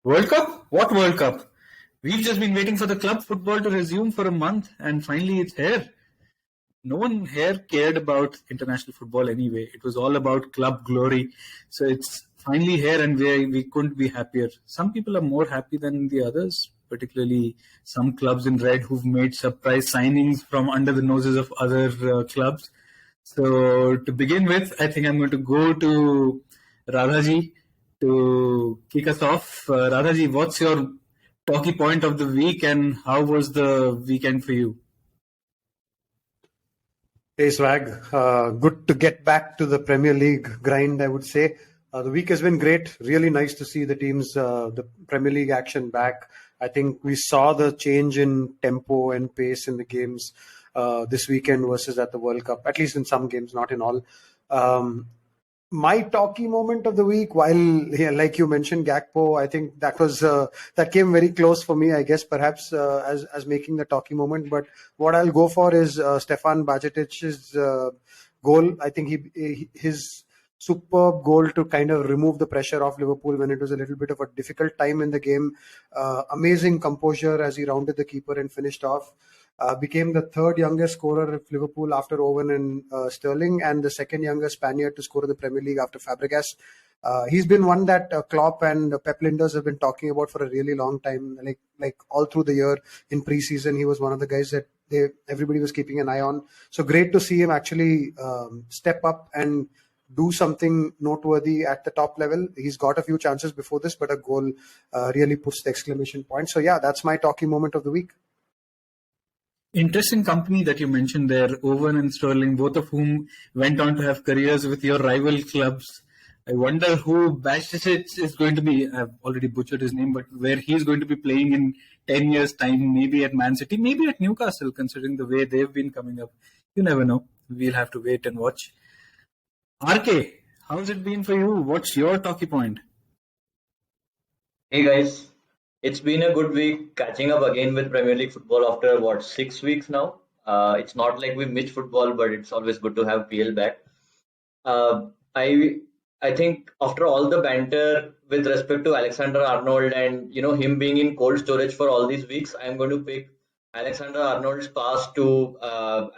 World Cup? What World Cup? We've just been waiting for the club football to resume for a month, and finally it's here. No one here cared about international football anyway. It was all about club glory. So it's finally here, and we couldn't be happier. Some people are more happy than the others, particularly some clubs in red who've made surprise signings from under the noses of other clubs. So to begin with, I think I'm going to go to Radhaji to kick us off. Radhaji, what's your talky point of the week, and how was the weekend for you? Hey Swag, good to get back to the Premier League grind, I would say. The week has been great. Really nice to see the teams, the Premier League action back. I think we saw the change in tempo and pace in the games this weekend versus at the World Cup, at least in some games, not in all. My talky moment of the week, while like you mentioned, Gakpo, I think that came very close for me, I guess, perhaps as making the talky moment. But what I'll go for is Stefan Bajetic's goal. I think his superb goal to kind of remove the pressure off Liverpool when it was a little bit of a difficult time in the game. Amazing composure as he rounded the keeper and finished off. Became the third youngest scorer of Liverpool after Owen and Sterling, and the second youngest Spaniard to score in the Premier League after Fabregas. He's been one that Klopp and Pep Linders have been talking about for a really long time. Like all through the year in pre-season, he was one of the guys that everybody was keeping an eye on. So great to see him actually step up and do something noteworthy at the top level. He's got a few chances before this, but a goal really puts the exclamation point. So yeah, that's my talking moment of the week. Interesting company that you mentioned there, Owen and Sterling, both of whom went on to have careers with your rival clubs. I wonder who Bajcetic is going to be. I've already butchered his name, but where he's going to be playing in 10 years' time, maybe at Man City, maybe at Newcastle, considering the way they've been coming up. You never know. We'll have to wait and watch. RK, how's it been for you? What's your talky point? Hey guys, it's been a good week catching up again with Premier League football after 6 weeks now. It's not like we missed football, but it's always good to have PL back. I think after all the banter with respect to Alexander Arnold and him being in cold storage for all these weeks, I'm going to pick Alexander Arnold's pass to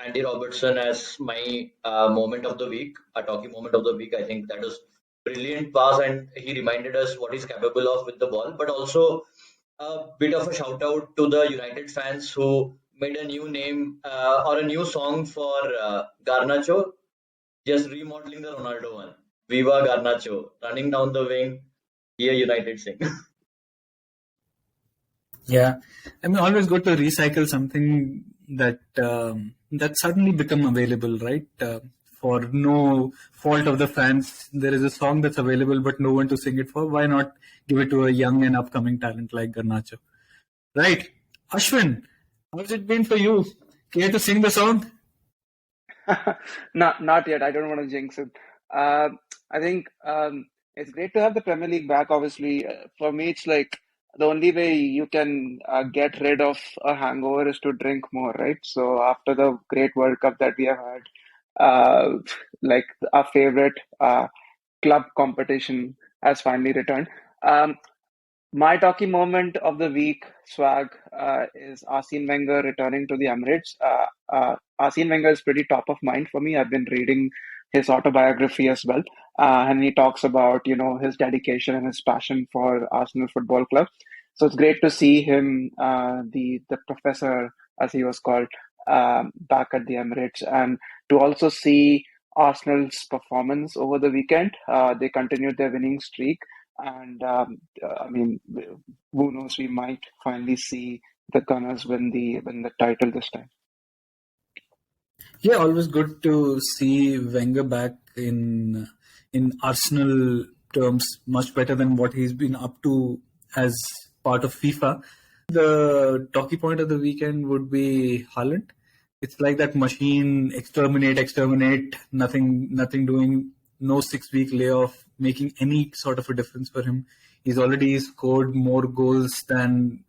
Andy Robertson as my moment of the week, a talking moment of the week. I think that was brilliant pass, and he reminded us what he's capable of with the ball, but also a bit of a shout out to the United fans who made a new name or a new song for Garnacho, just remodeling the Ronaldo one. Viva Garnacho, running down the wing, hear United sing. Yeah, I mean, always good to recycle something that suddenly become available, right? For no fault of the fans, there is a song that's available, but no one to sing it for. Why not give it to a young and upcoming talent like Garnacho? Right. Ashwin, how's it been for you? Care to sing the song? Not yet. I don't want to jinx it. I think it's great to have the Premier League back, obviously. For me, it's like the only way you can get rid of a hangover is to drink more, right? So after the great World Cup that we have had, like our favorite club competition has finally returned. My talking moment of the week, Swag, is Arsene Wenger returning to the Emirates. Arsene Wenger is pretty top of mind for me. I've been reading his autobiography as well, and he talks about his dedication and his passion for Arsenal Football Club. So it's great to see him, the professor as he was called, back at the Emirates, and to also see Arsenal's performance over the weekend. They continued their winning streak. And I mean, who knows? We might finally see the Gunners win the title this time. Yeah, always good to see Wenger back in Arsenal terms, much better than what he's been up to as part of FIFA. The talky point of the weekend would be Haaland. It's like that machine, exterminate, nothing doing, no 6-week layoff, making any sort of a difference for him. He's already scored more goals than,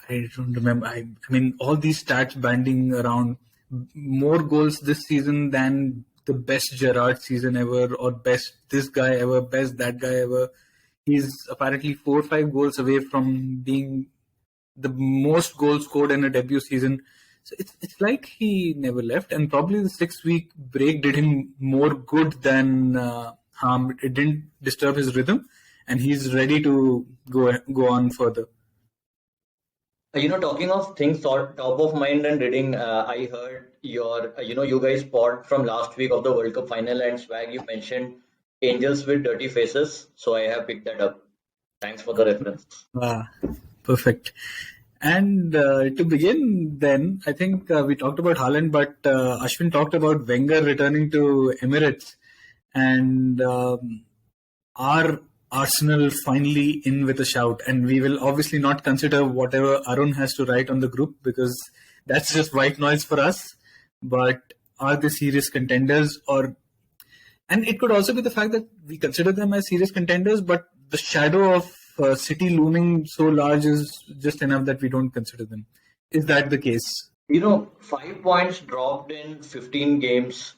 I don't remember. I mean, all these stats banding around, more goals this season than the best Gerrard season ever, or best this guy ever, best that guy ever. He's apparently 4 or 5 goals away from being the most goals scored in a debut season. So it's like he never left, and probably the 6 week break did him more good than harm. It didn't disturb his rhythm, and he's ready to go on further. Talking of things top of mind and reading, I heard your, you guys pod from last week of the World Cup final, and Swag, you mentioned angels with dirty faces. So I have picked that up. Thanks for the reference. Perfect. And to begin, then, I think we talked about Haaland, but Ashwin talked about Wenger returning to Emirates, and our Arsenal finally in with a shout. And we will obviously not consider whatever Arun has to write on the group, because that's just white noise for us. But are they serious contenders? And it could also be the fact that we consider them as serious contenders, but the shadow of City looming so large is just enough that we don't consider them. Is that the case? 5 points dropped in 15 games.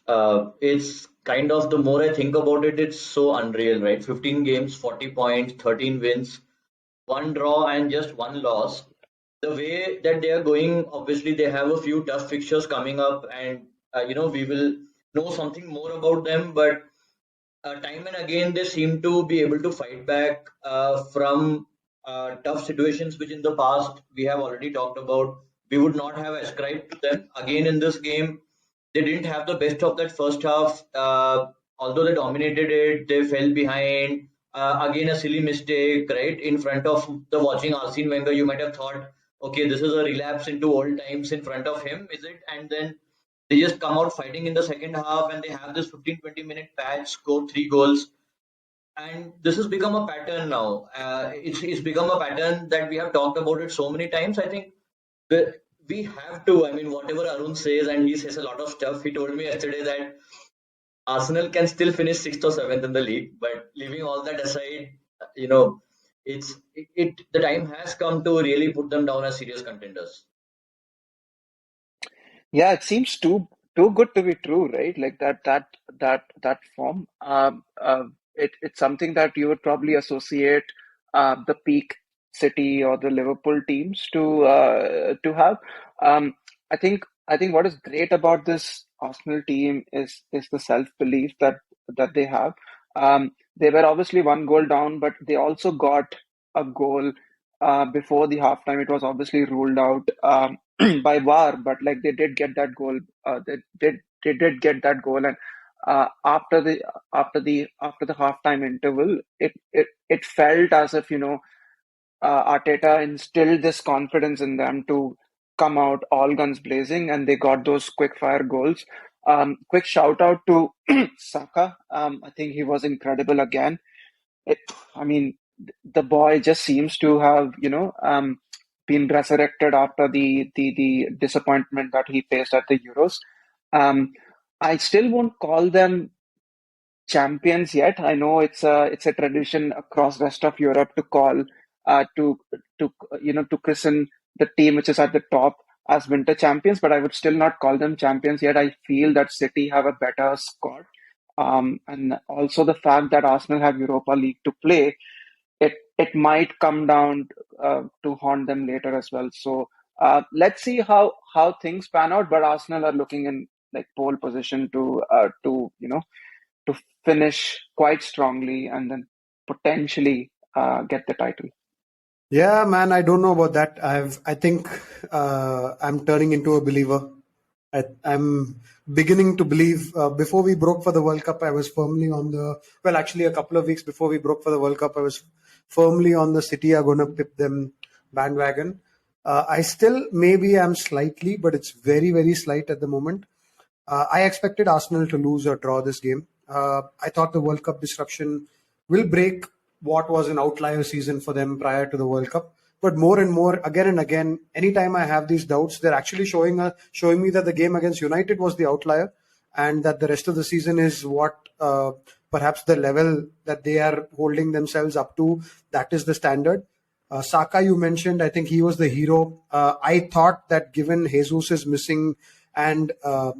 It's kind of, the more I think about it, it's so unreal, right? 15 games, 40 points, 13 wins, 1 draw, and just 1 loss. The way that they are going, obviously, they have a few tough fixtures coming up, and we will know something more about them. But time and again, they seem to be able to fight back from tough situations, which in the past we have already talked about. We would not have ascribed to them. Again, in this game, they didn't have the best of that first half. Although they dominated it, they fell behind. Again, a silly mistake, right? In front of the watching Arsene Wenger, you might have thought, okay, this is a relapse into old times in front of him, is it? And then they just come out fighting in the second half, and they have this 15-20 minute patch, score 3 goals. And this has become a pattern now. It's become a pattern that we have talked about it so many times. I think we have to, whatever Arun says, and he says a lot of stuff. He told me yesterday that Arsenal can still finish 6th or 7th in the league, but leaving all that aside, the time has come to really put them down as serious contenders. Yeah, it seems too good to be true, right? Like that form. It's something that you would probably associate the peak City or the Liverpool teams to have. Um, I think what is great about this Arsenal team is the self-belief that they have. They were obviously 1 goal down, but they also got a goal before the halftime. It was obviously ruled out by VAR, but like they did get that goal. They did get that goal, and after the halftime interval, it felt as if Arteta instilled this confidence in them to come out all guns blazing, and they got those quick fire goals. Quick shout out to Saka. I think he was incredible again. I mean, the boy just seems to have, been resurrected after the disappointment that he faced at the Euros. Um, I still won't call them champions yet. I know it's a tradition across rest of Europe to call to christen the team which is at the top as winter champions, but I would still not call them champions yet. I feel that City have a better squad, and also the fact that Arsenal have Europa League to play, it might come down to haunt them later as well. So let's see how things pan out. But Arsenal are looking in like pole position to finish quite strongly and then potentially get the title. Yeah, man, I don't know about that. I think I'm turning into a believer. I'm beginning to believe. Before we broke for the World Cup, I was firmly on the. Well, actually, a couple of weeks before we broke for the World Cup, I was firmly on the City are going to pip them bandwagon. I still maybe am slightly, but it's very, very slight at the moment. I expected Arsenal to lose or draw this game. I thought the World Cup disruption will break what was an outlier season for them prior to the World Cup. But more and more, again and again, anytime I have these doubts, they're actually showing me that the game against United was the outlier, and that the rest of the season is what perhaps the level that they are holding themselves up to. That is the standard. Saka, you mentioned, I think he was the hero. I thought that given Jesus is missing and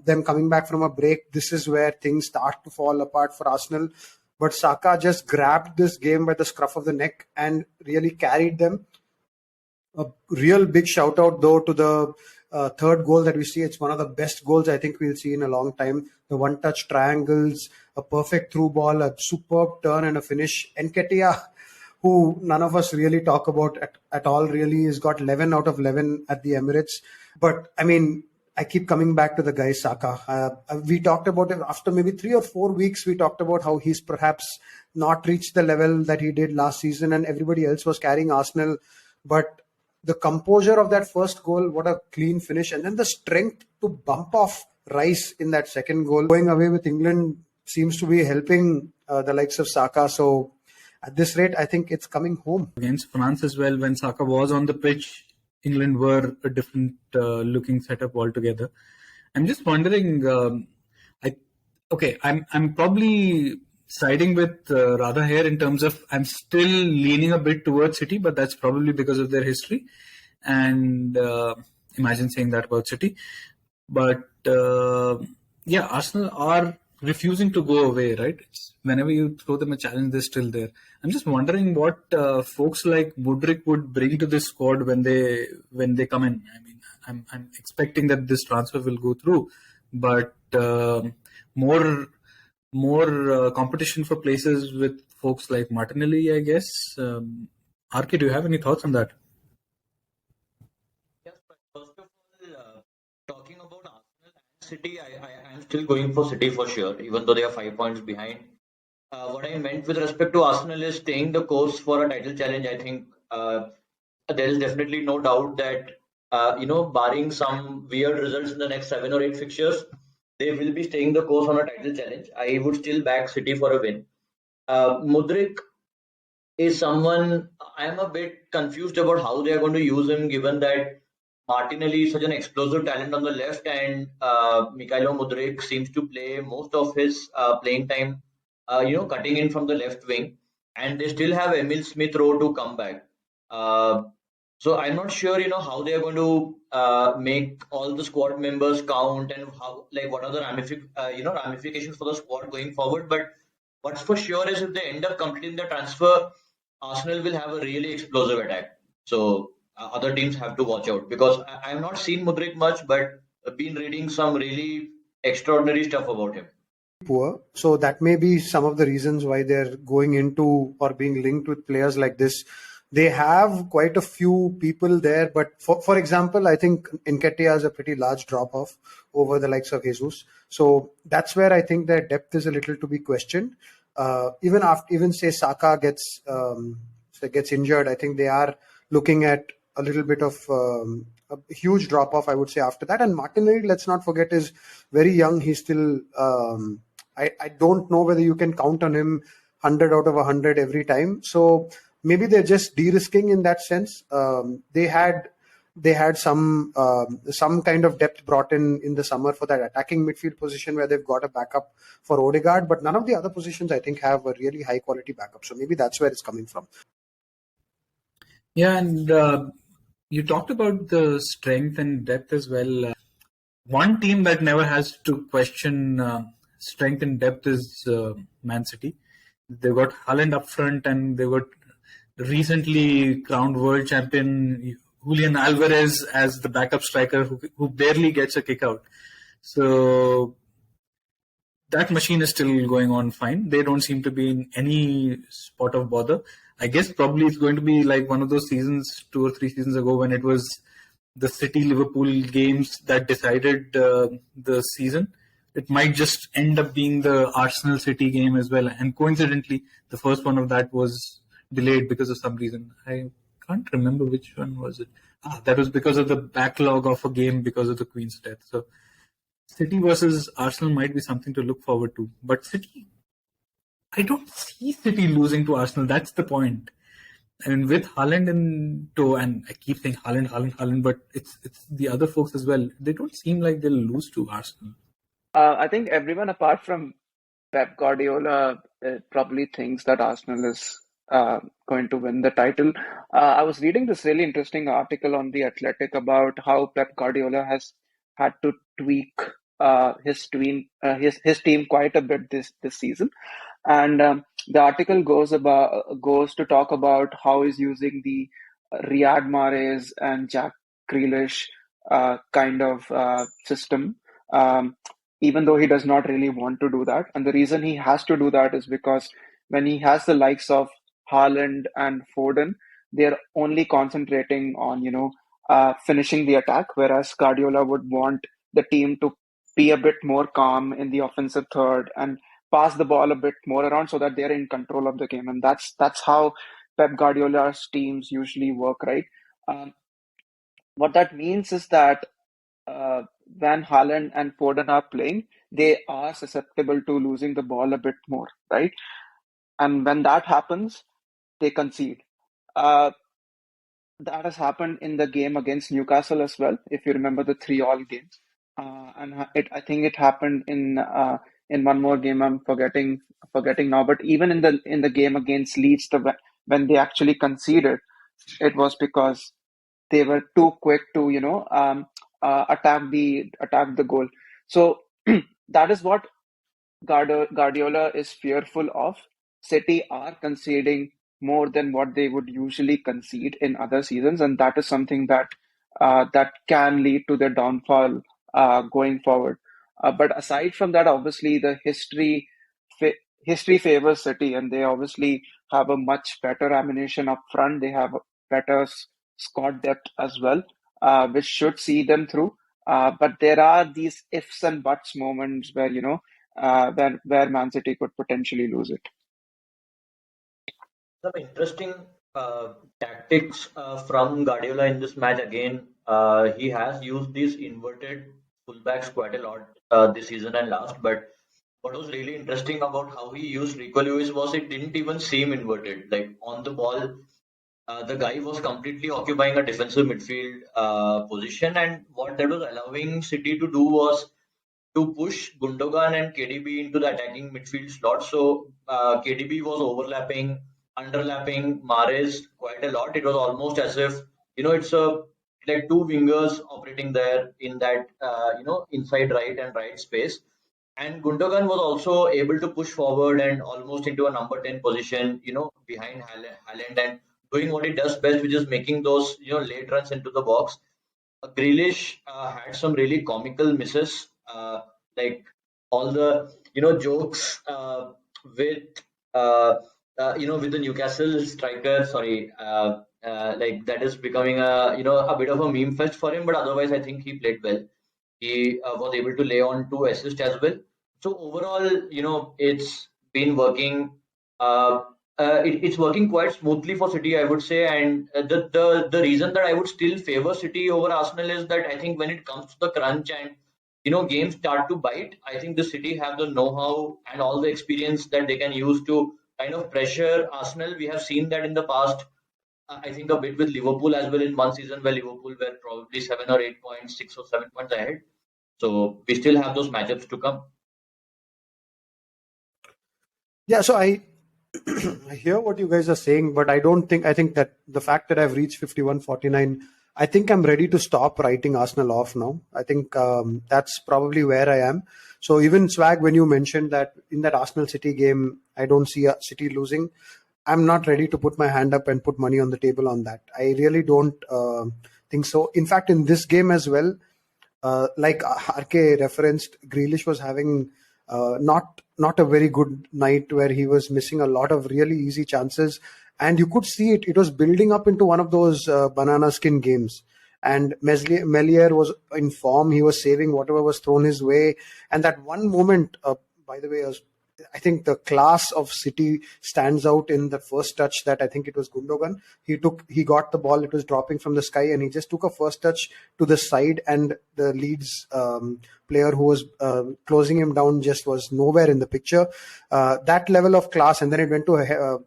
them coming back from a break, this is where things start to fall apart for Arsenal. but Saka just grabbed this game by the scruff of the neck and really carried them. A real big shout out though to the third goal that we see. It's one of the best goals I think we'll see in a long time. The one touch triangles, a perfect through ball, a superb turn and a finish. Nketiah, who none of us really talk about at all, really has got 11 out of 11 at the Emirates. But I mean, I keep coming back to the guy Saka. We talked about it after maybe 3 or 4 weeks. We talked about how he's perhaps not reached the level that he did last season, and everybody else was carrying Arsenal. But the composure of that first goal, what a clean finish, and then the strength to bump off Rice in that second goal. Going away with England seems to be helping the likes of Saka. So at this rate, I think it's coming home. Against France as well, when Saka was on the pitch, England were a different looking setup altogether. I'm just wondering. I'm probably siding with Radha here in terms of I'm still leaning a bit towards City, but that's probably because of their history. And imagine saying that about City. But Arsenal are refusing to go away, right? Whenever you throw them a challenge, they're still there. I'm just wondering what folks like Mudryk would bring to this squad when they come in. I mean, I'm expecting that this transfer will go through, but more competition for places with folks like Martinelli, I guess. RK, do you have any thoughts on that? Yes, but first of all, talking about Arsenal and City, I am still going for City for sure, even though they are 5 points behind. What I meant with respect to Arsenal is staying the course for a title challenge. I think there is definitely no doubt that barring some weird results in the next 7 or 8 fixtures, they will be staying the course on a title challenge. I would still back City for a win. Mudryk is someone I am a bit confused about how they are going to use him, given that Martinelli is such an explosive talent on the left, and Mikhailo Mudryk seems to play most of his playing time, cutting in from the left wing, and they still have Emil Smith Rowe to come back. So I'm not sure, how they are going to make all the squad members count and how, like, what are the ramifications for the squad going forward. But what's for sure is if they end up completing the transfer, Arsenal will have a really explosive attack. So other teams have to watch out because I have not seen Mudryk much, but I've been reading some really extraordinary stuff about him. Poor. So that may be some of the reasons why they're going into or being linked with players like this. They have quite a few people there, but for example, I think Nketiah has a pretty large drop off over the likes of Jesus. So that's where I think their depth is a little to be questioned. Even say Saka gets injured, I think they are looking at a little bit of a huge drop off, I would say, after that. And Martinelli, let's not forget, is very young. He's still I don't know whether you can count on him 100 out of 100 every time. So maybe they're just de-risking in that sense. They had some kind of depth brought in the summer for that attacking midfield position where they've got a backup for Odegaard, but none of the other positions I think have a really high quality backup. So maybe that's where it's coming from. Yeah, and you talked about the strength and depth as well. One team that never has to question strength and depth is Man City. They've got Haaland up front, and they've got recently crowned world champion Julian Alvarez as the backup striker who barely gets a kick out. So that machine is still going on fine. They don't seem to be in any spot of bother. I guess probably it's going to be like one of those seasons 2 or 3 seasons ago when it was the City-Liverpool games that decided the season. It might just end up being the Arsenal-City game as well. And coincidentally, the first one of that was delayed because of some reason. I can't remember which one was it. That was because of the backlog of a game because of the Queen's death. So City versus Arsenal might be something to look forward to. But City, I don't see City losing to Arsenal. That's the point. I mean, with Haaland in tow, and I keep saying Haaland, but it's the other folks as well. They don't seem like they'll lose to Arsenal. I think everyone apart from Pep Guardiola probably thinks that Arsenal is going to win the title. I was reading this really interesting article on The Athletic about how Pep Guardiola has had to tweak his team quite a bit this season. And The article goes to talk about how he's using the Riyad Mahrez and Jack Grealish kind of system, um, even though he does not really want to do that. And the reason he has to do that is because when he has the likes of Haaland and Foden, they're only concentrating on finishing the attack, whereas Guardiola would want the team to be a bit more calm in the offensive third and pass the ball a bit more around so that they're in control of the game. And that's how Pep Guardiola's teams usually work, right? Um, what that means is that uh, when Haaland and Foden are playing, they are susceptible to losing the ball a bit more, right? And when that happens, they concede. Uh, that has happened in the game against Newcastle as well, if you remember the 3-all game. I think it happened in one more game. I'm forgetting now. But even in the game against Leeds, when they actually conceded, it was because they were too quick to attack the goal. So that is what Guardiola is fearful of. City are conceding more than what they would usually concede in other seasons, and that is something that can lead to their downfall going forward. But aside from that, obviously the fa- history favors City, and they obviously have a much better ammunition up front. They have a better squad depth as well, which should see them through. But there are these ifs and buts moments where where Man City could potentially lose it. Some interesting tactics from Guardiola in this match. Again, he has used these inverted fullbacks quite a lot this season and last. But what was really interesting about how he used Rico Lewis was it didn't even seem inverted. Like on the ball, the guy was completely occupying a defensive midfield position, and what that was allowing City to do was to push Gundogan and KDB into the attacking midfield slot. So KDB was overlapping, underlapping Mahrez quite a lot. It was almost as if it's a like two wingers operating there in that inside right and right space. And Gundogan was also able to push forward and almost into a number 10 position, behind Haaland and doing what he does best, which is making those late runs into the box. Grealish had some really comical misses, like all the jokes with with the Newcastle striker. Sorry, like that is becoming a bit of a meme fest for him. But otherwise, I think he played well. He was able to lay on 2 assists as well. So overall, it's been working. Uh, it's working quite smoothly for City, I would say. And the reason that I would still favor City over Arsenal is that I think when it comes to the crunch and games start to bite, I think the City have the know-how and all the experience that they can use to kind of pressure Arsenal. We have seen that in the past. I think a bit with Liverpool as well in one season where Liverpool were probably 7 or 8 points, 6 or 7 points ahead. So we still have those matchups to come. Yeah, so I hear what you guys are saying, but I think that the fact that I've reached 51-49, I think I'm ready to stop writing Arsenal off now. I think that's probably where I am. So even Swag, when you mentioned that in that Arsenal City game, I don't see a City losing, I'm not ready to put my hand up and put money on the table on that. I really don't think so. In fact, in this game as well, like RK referenced, Grealish was having not a very good night where he was missing a lot of really easy chances, and you could see it. It was building up into one of those banana skin games. And Melier was in form. He was saving whatever was thrown his way. And that one moment, by the way, I think the class of City stands out in the first touch that I think it was Gundogan. He got the ball, it was dropping from the sky, and he just took a first touch to the side, and the Leeds player who was closing him down just was nowhere in the picture. That level of class, and then it went to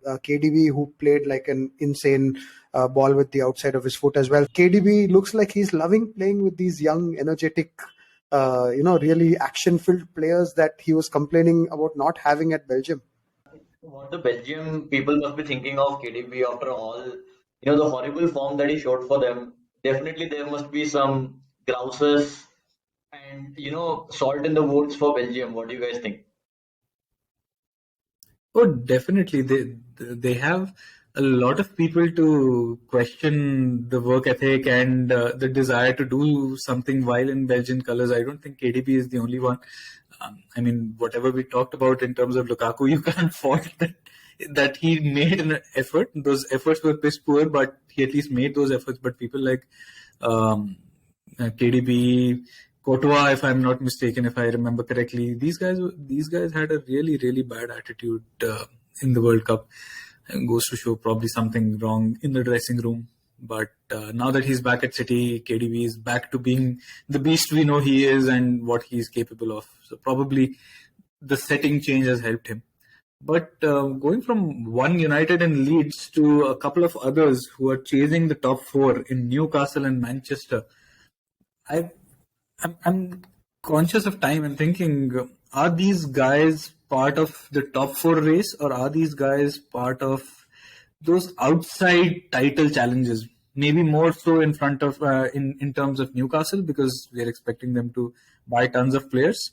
KDB, who played like an insane ball with the outside of his foot as well. KDB looks like he's loving playing with these young, energetic really action-filled players that he was complaining about not having at Belgium. What the Belgium people must be thinking of KDB after all, the horrible form that he showed for them. Definitely, there must be some grouses and salt in the wounds for Belgium. What do you guys think? Oh, definitely. They have a lot of people to question the work ethic and the desire to do something while in Belgian colours. I don't think KDB is the only one. I mean, whatever we talked about in terms of Lukaku, you can't fault that he made an effort. Those efforts were piss poor, but he at least made those efforts. But people like um, KDB, Courtois, if I'm not mistaken, if I remember correctly, these guys had a really bad attitude in the World Cup. And goes to show probably something wrong in the dressing room. But now that he's back at City, KDB is back to being the beast we know he is and what he's capable of. So probably the setting change has helped him. But going from one United and Leeds to a couple of others who are chasing the top four in Newcastle and Manchester, I'm conscious of time and thinking, are these guys part of the top four race, or are these guys part of those outside title challenges? Maybe more so in front of in terms of Newcastle, because we're expecting them to buy tons of players.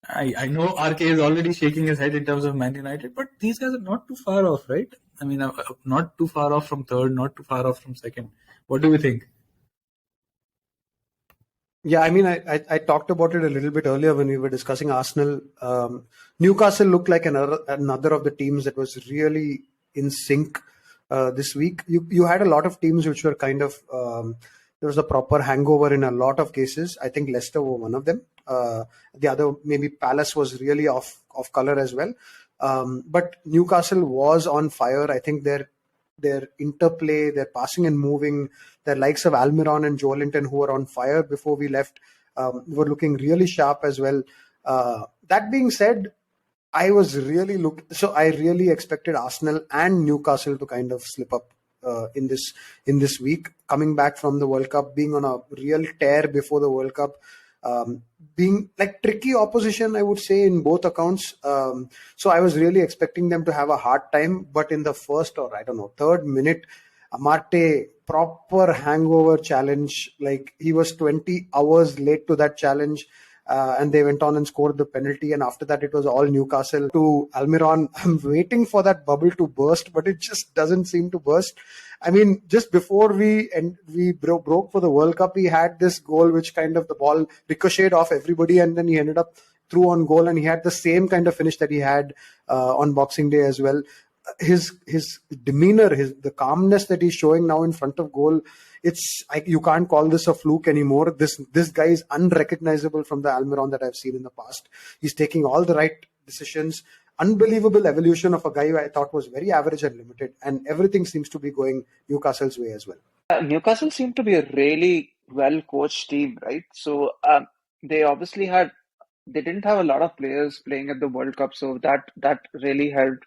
I know RK is already shaking his head in terms of Man United, but these guys are not too far off, right? I mean, not too far off from third, not too far off from second. What do you think? Yeah, I mean, I talked about it a little bit earlier when we were discussing Arsenal. Newcastle looked like another of the teams that was really in sync this week. You had a lot of teams which were kind of there was a proper hangover in a lot of cases. I think Leicester were one of them. The other, maybe Palace, was really off color as well. But Newcastle was on fire. I think their interplay, their passing and moving, their likes of Almiron and Joelinton, who were on fire before we left, were looking really sharp as well. That being said, I really expected Arsenal and Newcastle to kind of slip up in this week, coming back from the World Cup, being on a real tear before the World Cup. Being like tricky opposition, I would say, in both accounts. So I was really expecting them to have a hard time. But in the first, or I don't know, third minute, Amarte, proper hangover challenge. Like, he was 20 hours late to that challenge. And they went on and scored the penalty. And after that, it was all Newcastle to Almiron. I'm waiting for that bubble to burst, but it just doesn't seem to burst. I mean, just before we broke for the World Cup, he had this goal which kind of the ball ricocheted off everybody, and then he ended up through on goal, and he had the same kind of finish that he had on Boxing Day as well. His demeanor, the calmness that he's showing now in front of goal, you can't call this a fluke anymore. This guy is unrecognizable from the Almiron that I've seen in the past. He's taking all the right decisions. Unbelievable evolution of a guy who I thought was very average and limited, and everything seems to be going Newcastle's way as well. Newcastle seemed to be a really well coached team, right? So they obviously they didn't have a lot of players playing at the World Cup, so that really helped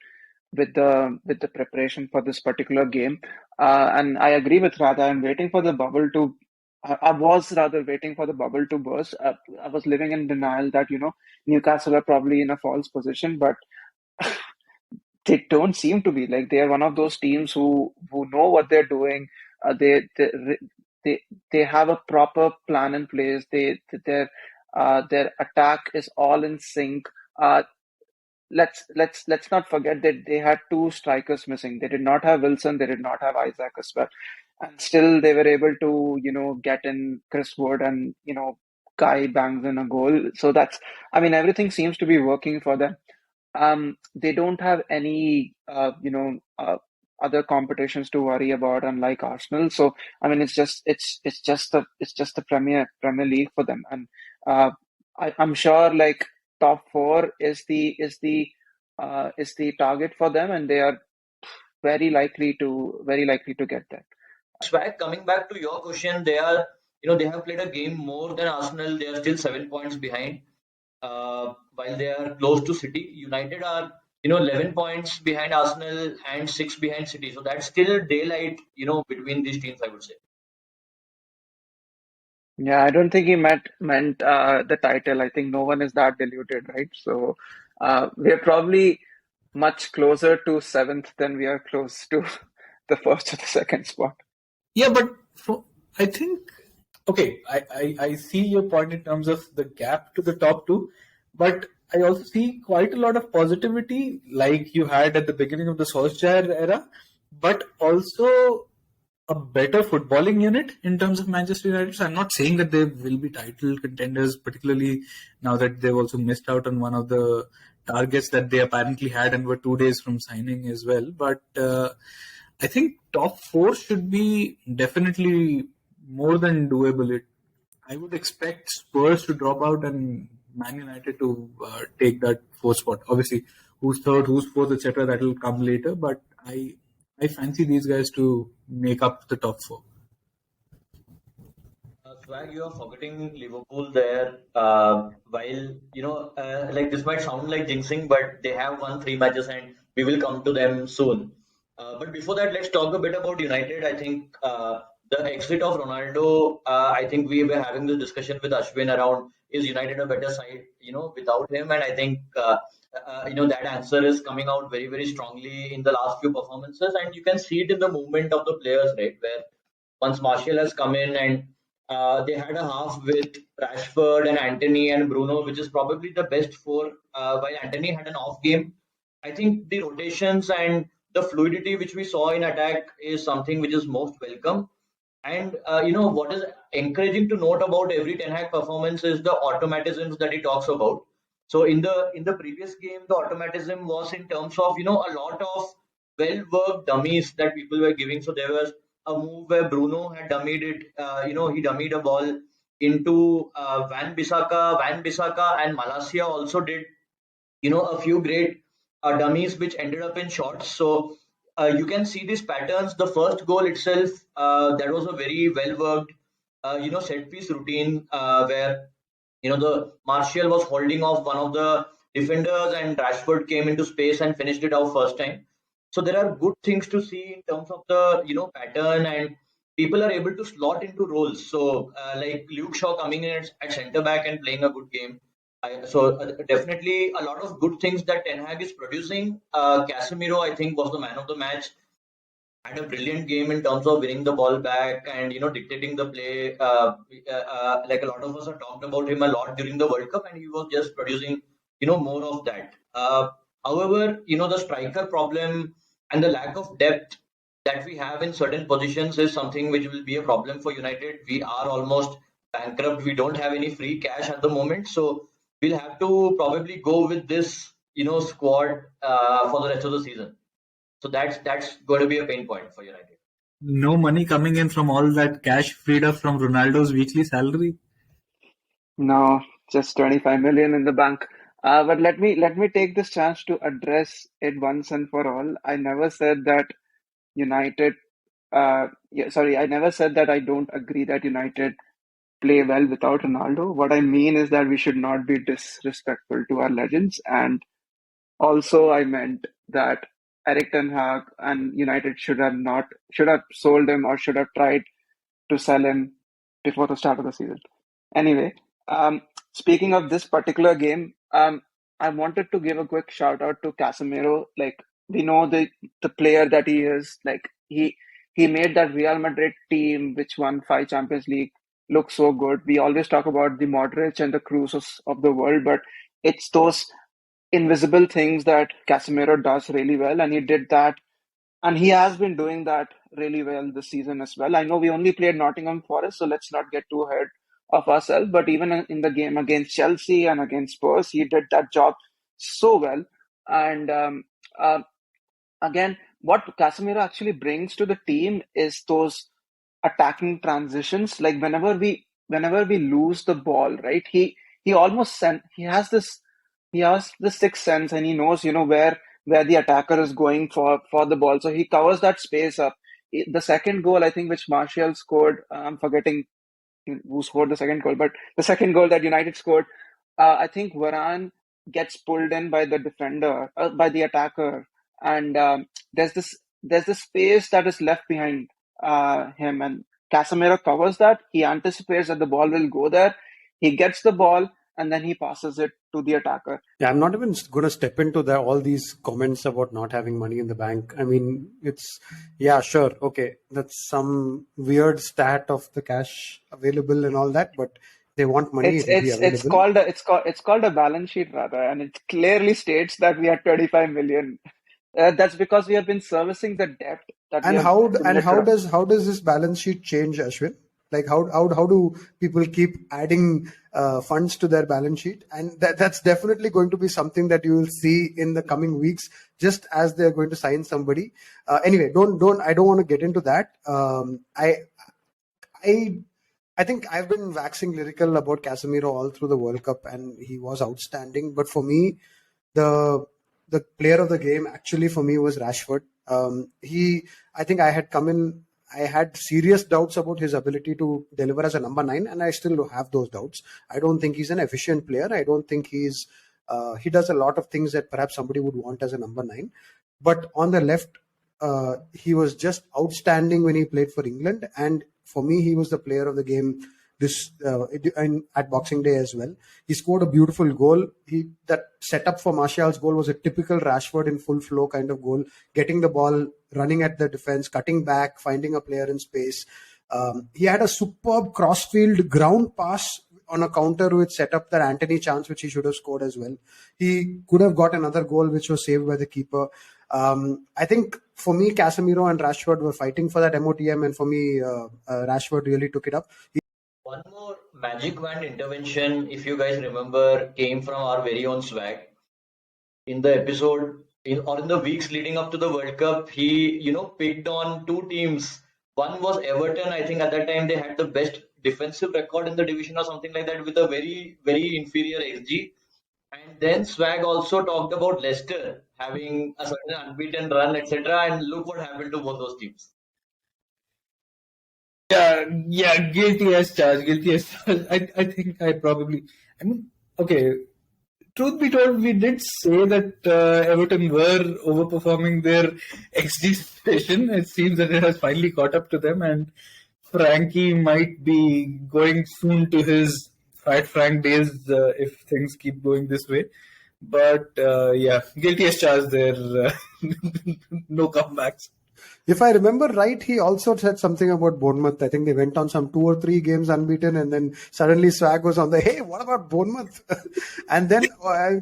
with the preparation for this particular game. And I agree with Radha. I'm waiting for the bubble to. I was rather waiting for the bubble to burst. I was living in denial that Newcastle are probably in a false position, but they don't seem to be. Like, they are one of those teams who know what they're doing. They have a proper plan in place. Their attack is all in sync. Let's not forget that they had two strikers missing. They did not have Wilson. They did not have Isaac as well, and still they were able to get in Chris Wood, and Guy bangs in a goal. So everything seems to be working for them. They don't have any other competitions to worry about, unlike Arsenal. So it's just the Premier League for them, and I'm sure like top four is the target for them, and they are very likely to get that. Swag, coming back to your question, they have played a game more than Arsenal. They are still 7 points behind. While they are close to City, United are 11 points behind Arsenal and 6 behind City. So that's still daylight between these teams, I would say. Yeah, I don't think he meant the title. I think no one is that deluded, right? So we're probably much closer to seventh than we are close to the first or the second spot. Yeah, but I think, okay, I see your point in terms of the gap to the top two, but I also see quite a lot of positivity, like you had at the beginning of the Solskjaer era, but also a better footballing unit in terms of Manchester United. So I'm not saying that they will be title contenders, particularly now that they've also missed out on one of the targets that they apparently had and were 2 days from signing as well. But I think top four should be definitely more than doable. I would expect Spurs to drop out and Man United to take that fourth spot. Obviously, who's third, who's fourth, etc. That will come later. But I fancy these guys to make up the top four. Swag, you are forgetting Liverpool there. While like this might sound like jinxing, but they have won 3 matches, and we will come to them soon. But before that, let's talk a bit about United. I think the exit of Ronaldo. I think we were having this discussion with Ashwin around, is United a better side, without him? And I think that answer is coming out very, very strongly in the last few performances, and you can see it in the movement of the players, right? Where once Martial has come in, and they had a half with Rashford and Anthony and Bruno, which is probably the best four. While Anthony had an off game, I think the rotations and the fluidity which we saw in attack is something which is most welcome. And what is encouraging to note about every Ten Hag performance is the automatisms that he talks about. So in the previous game, the automatism was in terms of a lot of well worked dummies that people were giving. So there was a move where Bruno had dummied it. He dummied a ball into Van Bissaka. Van Bissaka and Malacia also did a few great dummies which ended up in shots. So you can see these patterns. The first goal itself, that was a very well worked, set piece routine where the Martial was holding off one of the defenders, and Rashford came into space and finished it out first time. So there are good things to see in terms of the pattern, and people are able to slot into roles. So like Luke Shaw coming in at centre back and playing a good game. Definitely a lot of good things that Ten Hag is producing. Casemiro, I think, was the man of the match. Had a brilliant game in terms of winning the ball back and dictating the play. Like a lot of us have talked about him a lot during the World Cup, and he was just producing more of that. However, the striker problem and the lack of depth that we have in certain positions is something which will be a problem for United. We are almost bankrupt. We don't have any free cash at the moment, so we'll have to probably go with this squad for the rest of the season. So that's going to be a pain point for United. No money coming in from all that cash freed up from Ronaldo's weekly salary. No, just 25 million in the bank. But let me take this chance to address it once and for all. I never said that United. I never said that I don't agree that United play well without Ronaldo. What I mean is that we should not be disrespectful to our legends, and also I meant that Eric Ten Hag and United should have sold him or should have tried to sell him before the start of the season. Anyway, speaking of this particular game, I wanted to give a quick shout out to Casemiro. Like, we know the player that he is. Like, he made that Real Madrid team, which won 5 Champions League, look so good. We always talk about the Modric and the Kroos of the world, but it's those invisible things that Casemiro does really well, and he did that, and he has been doing that really well this season as well. I know we only played Nottingham Forest, so let's not get too ahead of ourselves. But even in the game against Chelsea and against Spurs, he did that job so well. And again, what Casemiro actually brings to the team is those attacking transitions. Like whenever we lose the ball, right? He almost he has this sixth sense, and he knows where the attacker is going for the ball. So he covers that space up. The second goal, I think, which Martial scored, I'm forgetting who scored the second goal, but the second goal that United scored, I think Varane gets pulled in by the defender, by the attacker, and there's this space that is left behind him, and Casemiro covers that. He anticipates that the ball will go there. He gets the ball, and then he passes it to the attacker. Yeah, I'm not even going to step into all these comments about not having money in the bank. I mean, yeah, sure, okay, that's some weird stat of the cash available and all that, but they want money, It's it will be it's it's available. called it's called a balance sheet rather, and it clearly states that we had 25 million. That's because we have been servicing the debt that we And have how accumulated. how does this balance sheet change, Ashwin? Like how do people keep adding funds to their balance sheet? And that's definitely going to be something that you will see in the coming weeks, just as they're going to sign somebody. Anyway, don't I don't want to get into that. I I think I've been waxing lyrical about Casemiro all through the World Cup, and he was outstanding. But for me, the the player of the game actually for me was Rashford. I think I had come in. I had serious doubts about his ability to deliver as a number nine, and I still have those doubts. I don't think he's an efficient player. I don't think he does a lot of things that perhaps somebody would want as a number nine. But on the left, he was just outstanding when he played for England, and for me, he was the player of the game this and at Boxing Day as well. He scored a beautiful goal. That setup for Martial's goal was a typical Rashford in full flow kind of goal, getting the ball, running at the defense, cutting back, finding a player in space. He had a superb crossfield ground pass on a counter which set up that Anthony chance, which he should have scored as well. He could have got another goal, which was saved by the keeper. I think for me, Casemiro and Rashford were fighting for that MOTM, and for me, Rashford really took it up. One more magic wand intervention, if you guys remember, came from our very own Swag. In the episode or in the weeks leading up to the World Cup, he picked on two teams. One was Everton. I think at that time they had the best defensive record in the division or something like that with a very very inferior XG. And then Swag also talked about Leicester having a certain unbeaten run, etc. And look what happened to both those teams. Yeah, guilty as charged. Guilty as charged. I think I mean, okay. Truth be told, we did say that Everton were overperforming their XG situation. It seems that it has finally caught up to them, and Frankie might be going soon to his Fat Frank days if things keep going this way. But yeah, guilty as charged there. No comebacks. If I remember right, he also said something about Bournemouth. I think they went on some 2 or 3 games unbeaten, and then suddenly Swag was on the, hey, what about Bournemouth? And then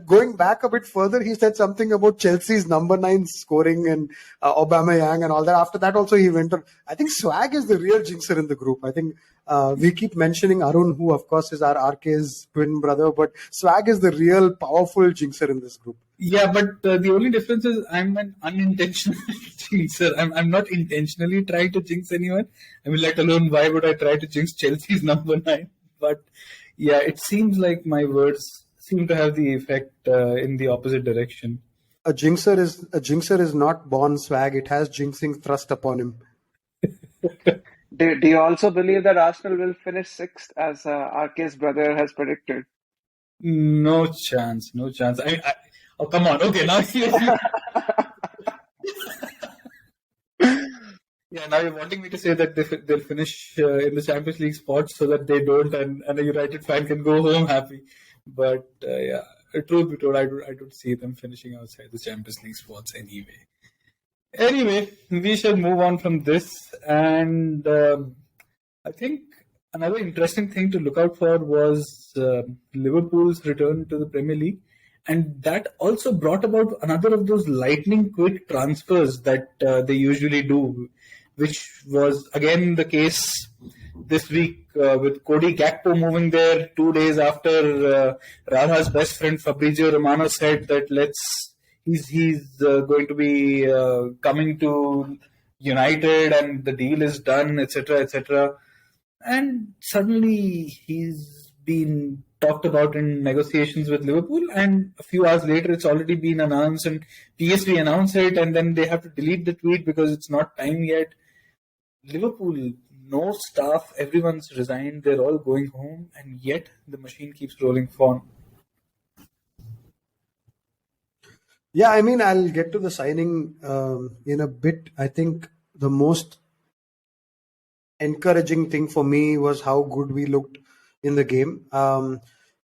going back a bit further, he said something about Chelsea's number 9 scoring and Aubameyang and all that. After that also he went on. I think Swag is the real jinxer in the group. I think we keep mentioning Arun, who of course is our RK's twin brother, but Swag is the real powerful jinxer in this group. Yeah, but the only difference is I'm an unintentional jinxer. I'm not intentionally trying to jinx anyone. I mean, let alone why would I try to jinx Chelsea's number 9? But yeah, it seems like my words seem to have the effect in the opposite direction. A jinxer is not born, Swag. It has jinxing thrust upon him. Do you also believe that Arsenal will finish sixth, as RK's brother has predicted? No chance. No chance. Oh, come on. Okay, now yeah, now you're wanting me to say that they'll finish in the Champions League spots so that they don't, and a United fan can go home happy. But yeah, truth be told, I don't see them finishing outside the Champions League spots anyway. Anyway, we shall move on from this, and I think another interesting thing to look out for was Liverpool's return to the Premier League. And that also brought about another of those lightning quick transfers that they usually do, which was again the case this week with Cody Gakpo moving there 2 days after Radha's best friend Fabrizio Romano said that he's going to be coming to United and the deal is done, etc., etc. And suddenly he's been talked about in negotiations with Liverpool, and a few hours later it's already been announced, and PSV announced it, and then they have to delete the tweet because it's not time yet. Liverpool, no staff, everyone's resigned, they're all going home, and yet the machine keeps rolling on. Yeah, I mean, I'll get to the signing in a bit. I think the most encouraging thing for me was how good we looked in the game.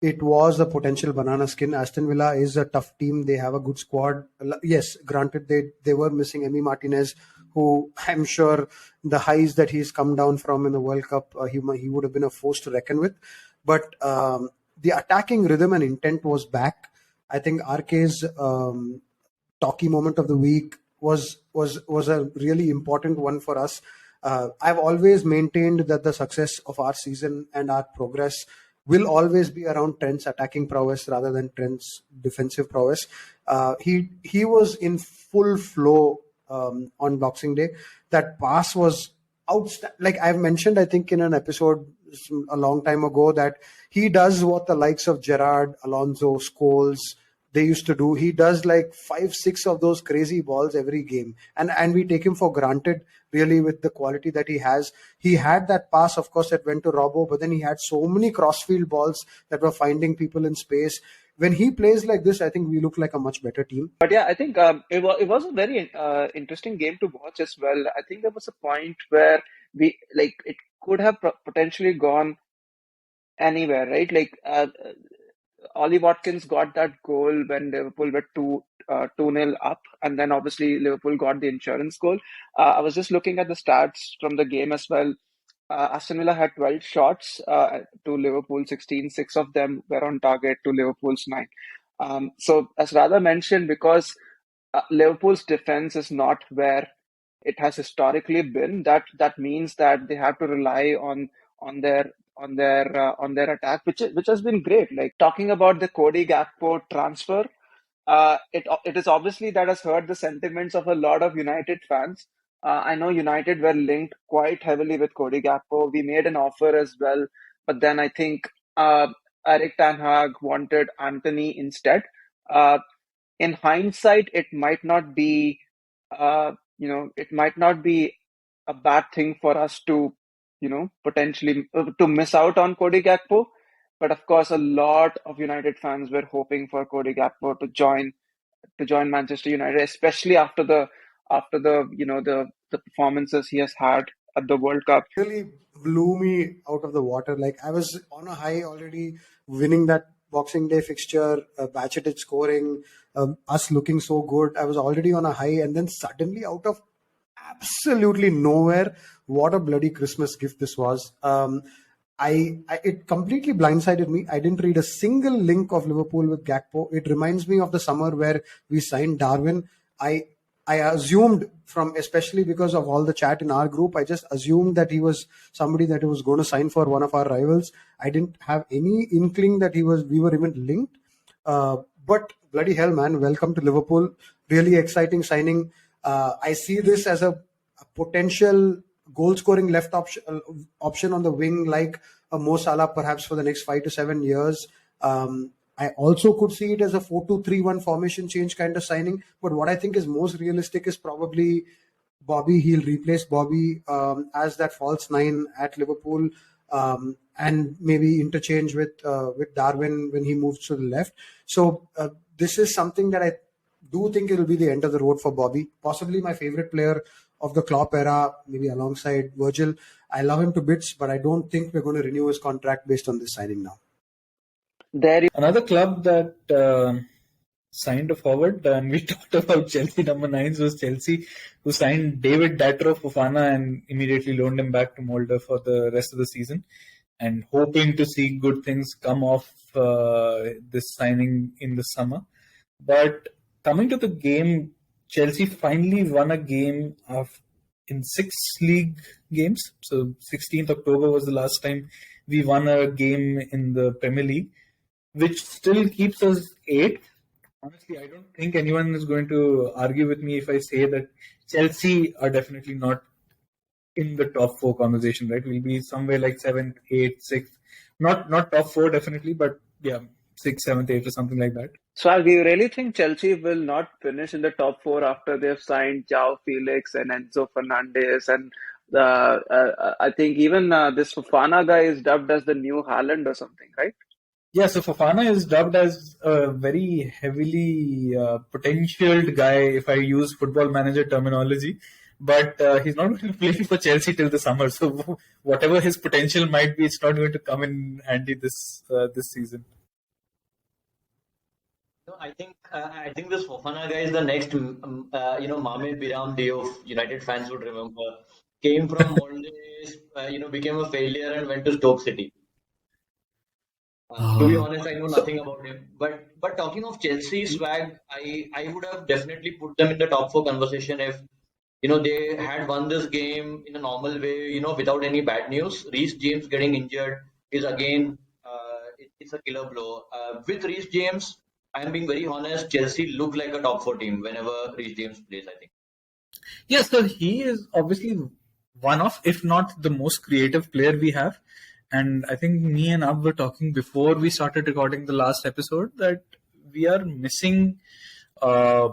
It was a potential banana skin. Aston Villa is a tough team. They have a good squad. Yes, granted, they were missing Emi Martinez, who I'm sure the highs that he's come down from in the World Cup, he would have been a force to reckon with. but the attacking rhythm and intent was back. I think RK's talky moment of the week was a really important one for us. I've always maintained that the success of our season and our progress will always be around Trent's attacking prowess rather than Trent's defensive prowess. He was in full flow on Boxing Day. That pass was outstanding. Like I've mentioned, I think in an episode a long time ago, that he does what the likes of Gerrard, Alonso, Scholes, they used to do. He does like 5, 6 of those crazy balls every game, and we take him for granted. Really, with the quality that he has, he had that pass, of course, that went to Robbo, but then he had so many crossfield balls that were finding people in space. When he plays like this, I think we look like a much better team. But yeah, I think it was a very interesting game to watch as well. I think there was a point where we like it could have potentially gone anywhere, right? Like Ollie Watkins got that goal when Liverpool were 2-0 up, and then obviously Liverpool got the insurance goal. I was just looking at the stats from the game as well. Aston Villa had 12 shots to Liverpool 16. 6 of them were on target to Liverpool's 9. So, as Radha mentioned, because Liverpool's defense is not where it has historically been, that means that they have to rely on their on their attack, which has been great. Like talking about the Cody Gakpo transfer, it is obviously that has hurt the sentiments of a lot of United fans. I know United were linked quite heavily with Cody Gakpo. We made an offer as well, but then I think Eric Ten Hag wanted Anthony instead. Uh, in hindsight, it might not be, it might not be a bad thing for us to, potentially to miss out on Cody Gakpo. But of course, a lot of United fans were hoping for Cody Gakpo to join Manchester United, especially after the performances he has had at the World Cup. Really blew me out of the water. Like I was on a high already, winning that Boxing Day fixture, Bachetic scoring, us looking so good. I was already on a high, and then suddenly, out of absolutely nowhere, what a bloody Christmas gift this was. I it completely blindsided me. I didn't read a single link of Liverpool with Gakpo. It reminds me of the summer where we signed Darwin. I I assumed from, especially because of all the chat in our group, I just assumed that he was somebody that was going to sign for one of our rivals. I didn't have any inkling that we were even linked. But bloody hell, man, welcome to Liverpool. Really exciting signing. I see this as a potential goal scoring left option on the wing, like a Mo Salah perhaps for the next 5 to 7 years. I also could see it as a 4-2-3-1 formation change kind of signing. But what I think is most realistic is probably Bobby. He'll replace Bobby as that false nine at Liverpool, and maybe interchange with Darwin when he moves to the left. So this is something that I do think it will be the end of the road for Bobby. Possibly my favorite player of the Klopp era, maybe alongside Virgil. I love him to bits, but I don't think we're going to renew his contract based on this signing now. Another club that signed a forward, and we talked about Chelsea number 9s, was Chelsea, who signed David Datro Fofana and immediately loaned him back to Molde for the rest of the season, and hoping to see good things come off this signing in the summer. But coming to the game, Chelsea finally won a game in 6 league games. So 16th October was the last time we won a game in the Premier League, which still keeps us 8th. Honestly, I don't think anyone is going to argue with me if I say that Chelsea are definitely not in the top 4 conversation, right? We'll be somewhere like 7th, 8th, 6th. Not top 4 definitely, but yeah, 6th, 7th, 8th or something like that. So do you really think Chelsea will not finish in the top 4 after they've signed João Felix and Enzo Fernandez? And I think even this Fofana guy is dubbed as the new Haaland or something, right? Yeah, so Fofana is dubbed as a very heavily potentialed guy, if I use football manager terminology. But he's not going to play for Chelsea till the summer. So whatever his potential might be, it's not going to come in handy this season. No, I think this Fofana guy is the next, Mame Biram Diouf, United fans would remember. Came from Molde, became a failure and went to Stoke City. To be honest, I know nothing about him. But talking of Chelsea swag, I would have definitely put them in the top four conversation if they had won this game in a normal way, without any bad news. Reece James getting injured is again it's a killer blow. With Reece James, I'm being very honest. Chelsea look like a top four team whenever Reece James plays. I think. Yes, so he is obviously one of, if not the most creative player we have. And I think me and Ab were talking before we started recording the last episode that we are missing a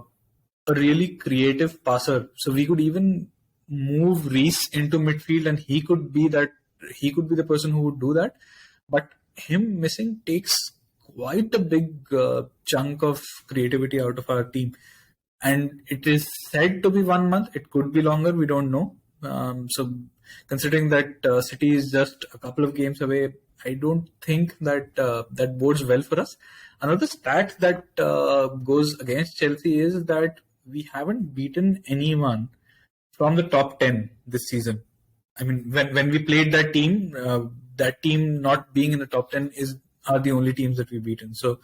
really creative passer. So we could even move Reese into midfield, and he could be the person who would do that. But him missing takes quite a big chunk of creativity out of our team. And it is said to be 1 month. It could be longer. We don't know. So, considering that City is just a couple of games away, I don't think that that bodes well for us. Another stat that goes against Chelsea is that we haven't beaten anyone from the top 10 this season. I mean, when we played that team not being in the top 10 are the only teams that we've beaten. So,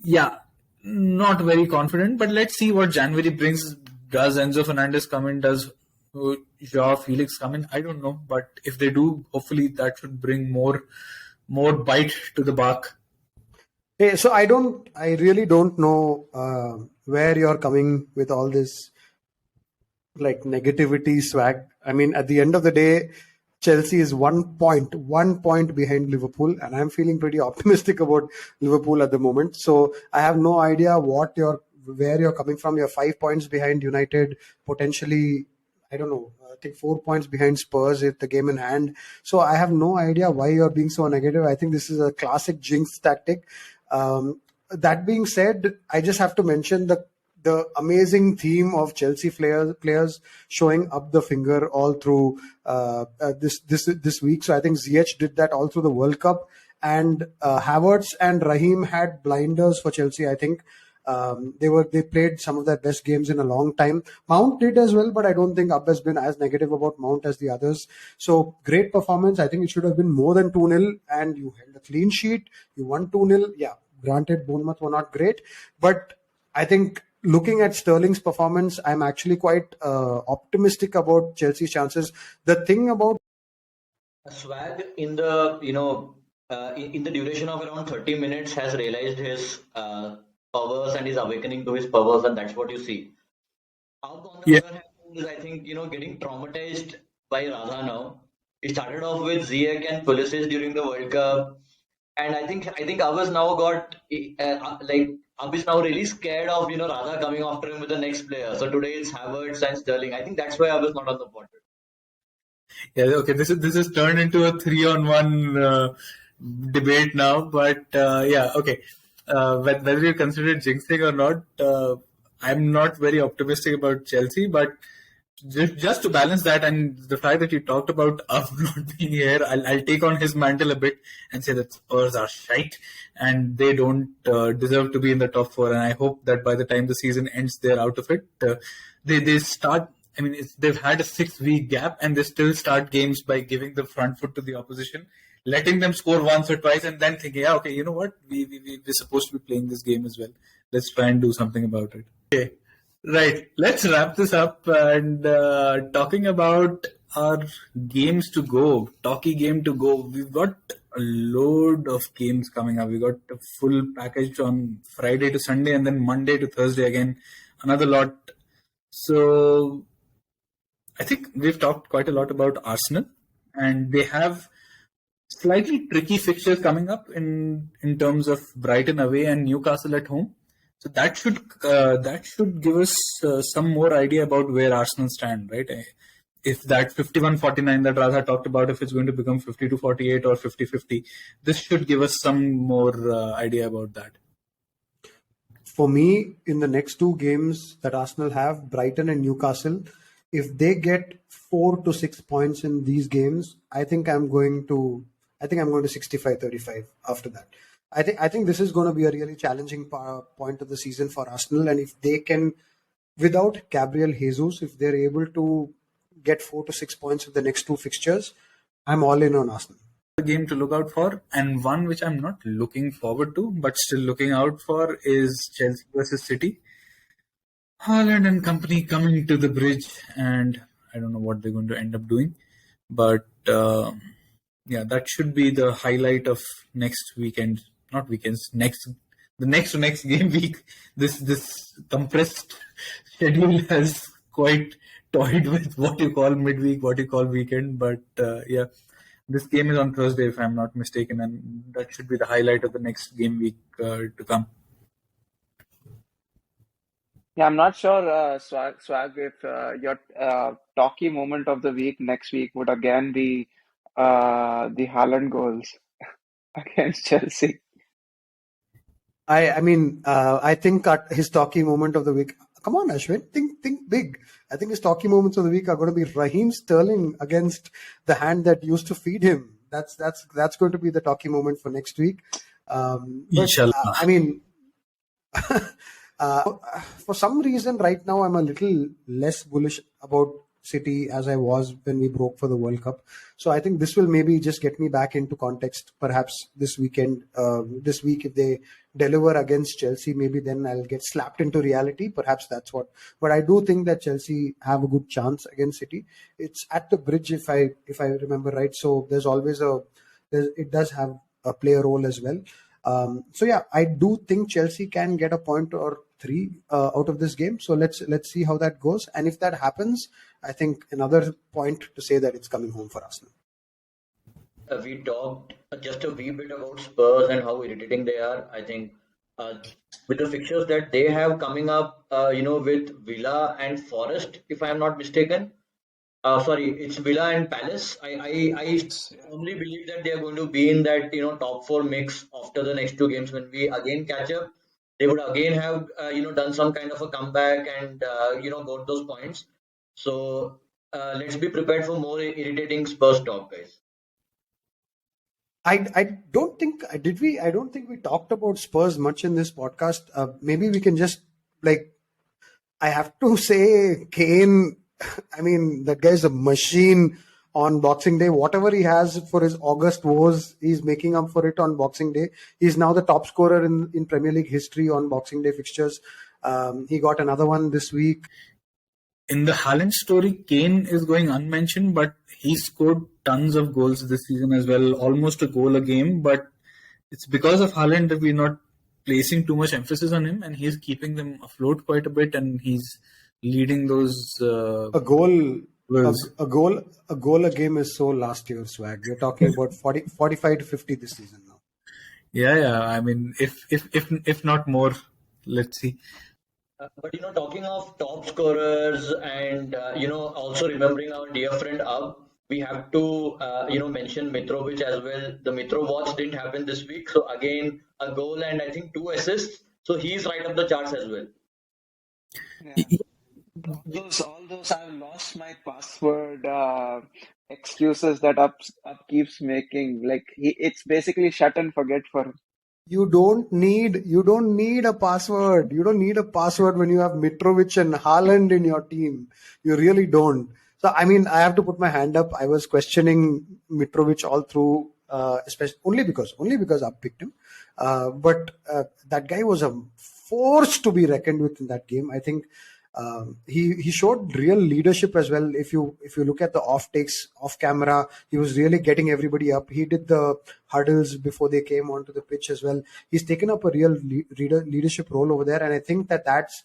yeah, not very confident, but let's see what January brings. Does Enzo Fernandez come in? Does Joao Felix come in? I don't know, but if they do, hopefully that should bring more bite to the bark. Hey, so I really don't know where you're coming with all this like negativity swag. I mean, at the end of the day, Chelsea is 1 point behind Liverpool, and I'm feeling pretty optimistic about Liverpool at the moment. So I have no idea where you're coming from. You're 5 points behind United, potentially, I don't know, I think 4 points behind Spurs if the game in hand. So I have no idea why you're being so negative. I think this is a classic jinx tactic. That being said, I just have to mention the amazing theme of Chelsea players showing up the finger all through this week. So I think Ziyech did that all through the World Cup, and Havertz and Raheem had blinders for Chelsea. I think they played some of their best games in a long time. Mount did as well, but I don't think Ab has been as negative about Mount as the others. So great performance. I think it should have been more than 2-0, and you held a clean sheet. You won 2-0. Yeah, granted, Bournemouth were not great, but I think looking at Sterling's performance, I'm actually quite optimistic about Chelsea's chances. The thing about Swag in the in the duration of around 30 minutes has realized his powers and is awakening to his powers, and that's what you see. Up on the Yeah. other hand is I think getting traumatized by Radha now. He started off with Ziyech and Pulisic during the World Cup, and I think Abbas now got like Abbas now really scared of Radha coming after him with the next player. So today it's Havertz and Sterling. I think that's why Abbas not on the pot. Yeah, okay. This is turned into a 3-on-1 debate now, but yeah, okay. Whether you consider it jinxing or not, I'm not very optimistic about Chelsea. But just to balance that, and the fact that you talked about Up not being here, I'll take on his mantle a bit and say that Spurs are shite and they don't deserve to be in the top four. And I hope that by the time the season ends, they're out of it. They start. I mean, they've had a 6-week gap, and they still start games by giving the front foot to the opposition, letting them score once or twice, and then thinking, yeah, okay, you know what? We're supposed to be playing this game as well. Let's try and do something about it. Okay, right. Let's wrap this up and talking about our games to go, Talky game to go. We've got a load of games coming up. We got a full package on Friday to Sunday, and then Monday to Thursday again. Another lot. So I think we've talked quite a lot about Arsenal, and they have slightly tricky fixtures coming up in terms of Brighton away and Newcastle at home. So that should give us some more idea about where Arsenal stand, right? If that 51-49 that Radha talked about, if it's going to become 52-48 or 50-50, this should give us some more idea about that. For me, in the next two games that Arsenal have, Brighton and Newcastle, if they get 4 to 6 points in these games, I think I'm going to 65-35 after that. I think this is going to be a really challenging point of the season for Arsenal, and if they can, without Gabriel Jesus, if they're able to get 4 to 6 points with the next two fixtures, I'm all in on Arsenal. game to look out for, and one which I'm not looking forward to, but still looking out for, is Chelsea versus City. Haaland and company coming to the bridge, and I don't know what they're going to end up doing, but yeah, that should be the highlight of next weekend. Not weekends, the next to next game week. This compressed schedule has quite toyed with what you call midweek, what you call weekend, but yeah. This game is on Thursday, if I'm not mistaken, and that should be the highlight of the next game week to come. Yeah, I'm not sure, Swag, if your talky moment of the week next week would again be the Haaland goals against Chelsea. I think his talky moment of the week. Come on, Ashwin, think big. I think his talky moments of the week are going to be Raheem Sterling against the hand that used to feed him. That's going to be the talky moment for next week. Inshallah. For some reason, right now I'm a little less bullish about City as I was when we broke for the World Cup. So I think this will maybe just get me back into context. Perhaps this weekend, this week, if they deliver against Chelsea, maybe then I'll get slapped into reality. Perhaps that's what. But I do think that Chelsea have a good chance against City. It's at the bridge, if I remember right. So there's always it does have play a role as well. So yeah, I do think Chelsea can get a point or three out of this game. So let's see how that goes. And if that happens, I think another point to say that it's coming home for Arsenal. We talked just a wee bit about Spurs and how irritating they are. I think with the fixtures that they have coming up, with Villa and Forest, if I am not mistaken. Sorry, it's Villa and Palace. I firmly believe that they are going to be in that top four mix after the next two games. When we again catch up, they would again have done some kind of a comeback and got those points. So let's be prepared for more irritating Spurs talk, guys. I don't think we talked about Spurs much in this podcast. Maybe we can just I have to say Kane. I mean, that guy's a machine on Boxing Day. Whatever he has for his August woes, he's making up for it on Boxing Day. He's now the top scorer in Premier League history on Boxing Day fixtures. He got another one this week. In the Haaland story, Kane is going unmentioned, but he scored tons of goals this season as well, almost a goal a game. But it's because of Haaland that we're not placing too much emphasis on him, and he's keeping them afloat quite a bit, and he's leading those. A goal a game is so last year, Swag. We're talking about 45 to 50 this season now. Yeah. I mean, if not more, let's see. But talking of top scorers and also remembering our dear friend Ab, we have to mention Mitrovic as well. The Mitro watch didn't happen this week, so again a goal and I think 2 assists. So he's right up the charts as well. Yeah. All those I've lost my password excuses that up keeps making. It's basically shut and forget for him. You don't need a password. You don't need a password when you have Mitrovic and Haaland in your team. You really don't. So I mean, I have to put my hand up. I was questioning Mitrovic all through, especially only because I picked him. But that guy was a force to be reckoned with in that game. I think he showed real leadership as well. If you look at the off camera, he was really getting everybody up. He did the huddles before they came onto the pitch as well. He's taken up a real leadership role over there, and I think that's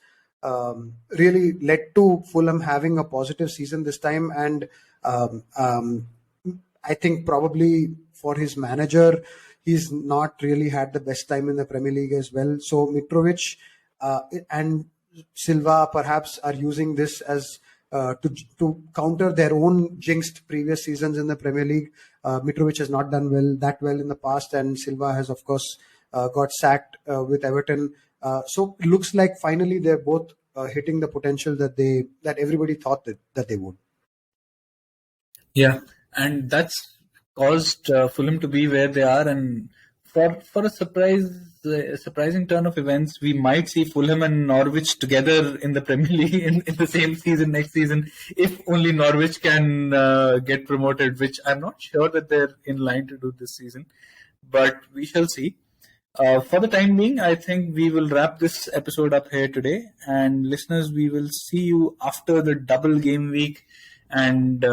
really led to Fulham having a positive season this time. And I think probably for his manager, he's not really had the best time in the Premier League as well. So Mitrovic and Silva perhaps are using this as to counter their own jinxed previous seasons in the Premier League. Mitrovic has not done well in the past, and Silva has of course got sacked with Everton. So it looks like finally they're both hitting the potential that everybody thought that they would. Yeah, and that's caused Fulham to be where they are, and for a surprising turn of events, we might see Fulham and Norwich together in the Premier League in the same season next season, if only Norwich can get promoted, which I'm not sure that they're in line to do this season, but we shall see. For the time being, I think we will wrap this episode up here today. And listeners, we will see you after the double game week and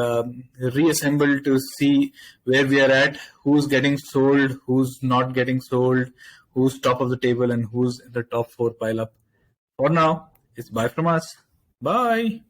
reassemble to see where we are at, who's getting sold, who's not getting sold, who's top of the table, and who's in the top 4 pile up. For now, it's bye from us. Bye.